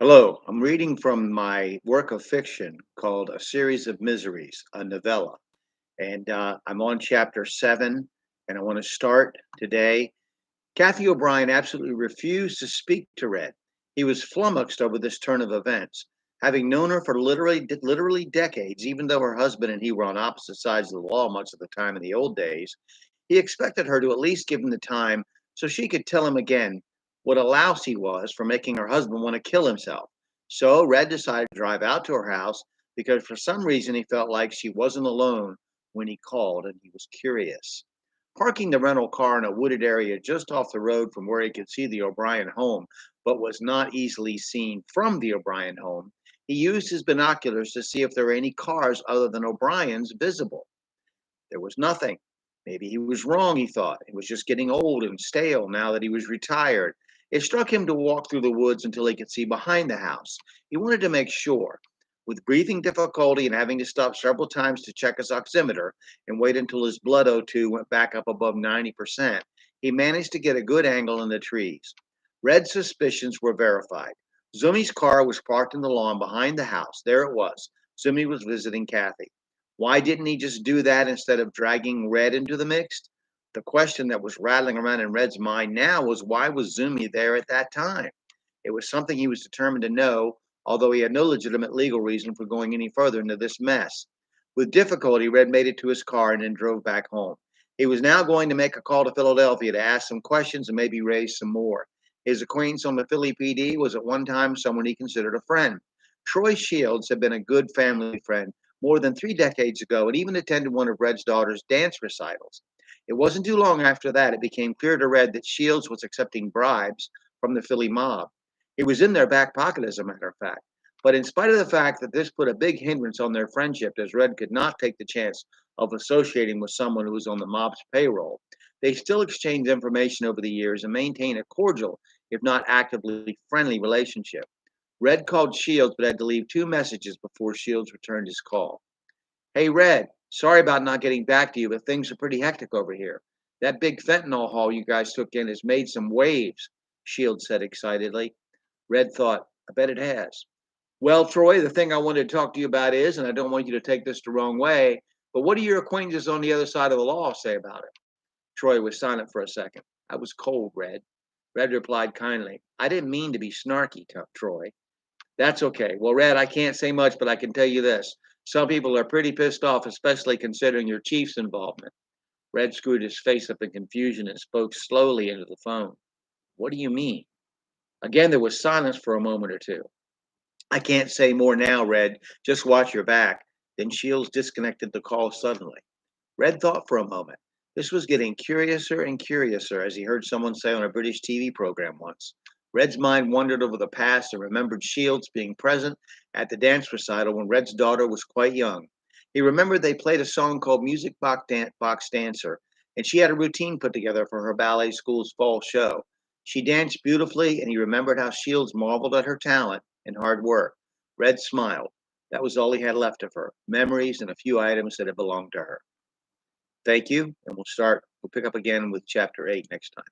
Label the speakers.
Speaker 1: Hello, I'm reading from my work of fiction called A Series of Miseries, a novella. And I'm on chapter 7, and I want to start today. Kathy O'Brien absolutely refused to speak to Red. He was flummoxed over this turn of events. Having known her for literally decades, even though her husband and he were on opposite sides of the law much of the time in the old days, he expected her to at least give him the time so she could tell him again what a louse he was for making her husband want to kill himself. So Red decided to drive out to her house because for some reason he felt like she wasn't alone when he called and he was curious. Parking the rental car in a wooded area just off the road from where he could see the O'Brien home, but was not easily seen from the O'Brien home, he used his binoculars to see if there were any cars other than O'Brien's visible. There was nothing. Maybe he was wrong, he thought. He was just getting old and stale now that he was retired. It struck him to walk through the woods until he could see behind the house. He wanted to make sure. With breathing difficulty and having to stop several times to check his oximeter and wait until his blood O2 went back up above 90%, he managed to get a good angle in the trees. Red's suspicions were verified. Zumi's car was parked in the lawn behind the house. There it was. Zumi was visiting Kathy. Why didn't he just do that instead of dragging Red into the mix? The question that was rattling around in Red's mind now was why was Zumi there at that time? It was something he was determined to know, although he had no legitimate legal reason for going any further into this mess. With difficulty, Red made it to his car and then drove back home. He was now going to make a call to Philadelphia to ask some questions and maybe raise some more. His acquaintance on the Philly PD was at one time someone he considered a friend. Troy Shields had been a good family friend more than 3 decades ago and even attended one of Red's daughter's dance recitals. It wasn't too long after that it became clear to Red that Shields was accepting bribes from the Philly mob. It was in their back pocket, as a matter of fact. But in spite of the fact that this put a big hindrance on their friendship, as Red could not take the chance of associating with someone who was on the mob's payroll, they still exchanged information over the years and maintained a cordial, if not actively friendly, relationship. Red called Shields but had to leave 2 messages before Shields returned his call. Hey, Red, sorry about not getting back to you, but things are pretty hectic over here. That big fentanyl haul you guys took in has made some waves, Shields said excitedly. Red thought, I bet it has. Well, Troy, the thing I wanted to talk to you about is, and I don't want you to take this the wrong way, but what do your acquaintances on the other side of the law say about it? Troy was silent for a second. I was cold, Red. Red replied kindly, I didn't mean to be snarky, Troy. That's okay. Well, Red, I can't say much, but I can tell you this. Some people are pretty pissed off, especially considering your chief's involvement. Red screwed his face up in confusion and spoke slowly into the phone. What do you mean? Again, there was silence for a moment or two. I can't say more now, Red. Just watch your back. Then Shields disconnected the call suddenly. Red thought for a moment. This was getting curiouser and curiouser, as he heard someone say on a British TV program once. Red's mind wandered over the past and remembered Shields being present at the dance recital when Red's daughter was quite young. He remembered they played a song called Box Dancer, and she had a routine put together for her ballet school's fall show. She danced beautifully, and he remembered how Shields marveled at her talent and hard work. Red smiled. That was all he had left of her, memories and a few items that had belonged to her. Thank you, and we'll pick up again with chapter 8 next time.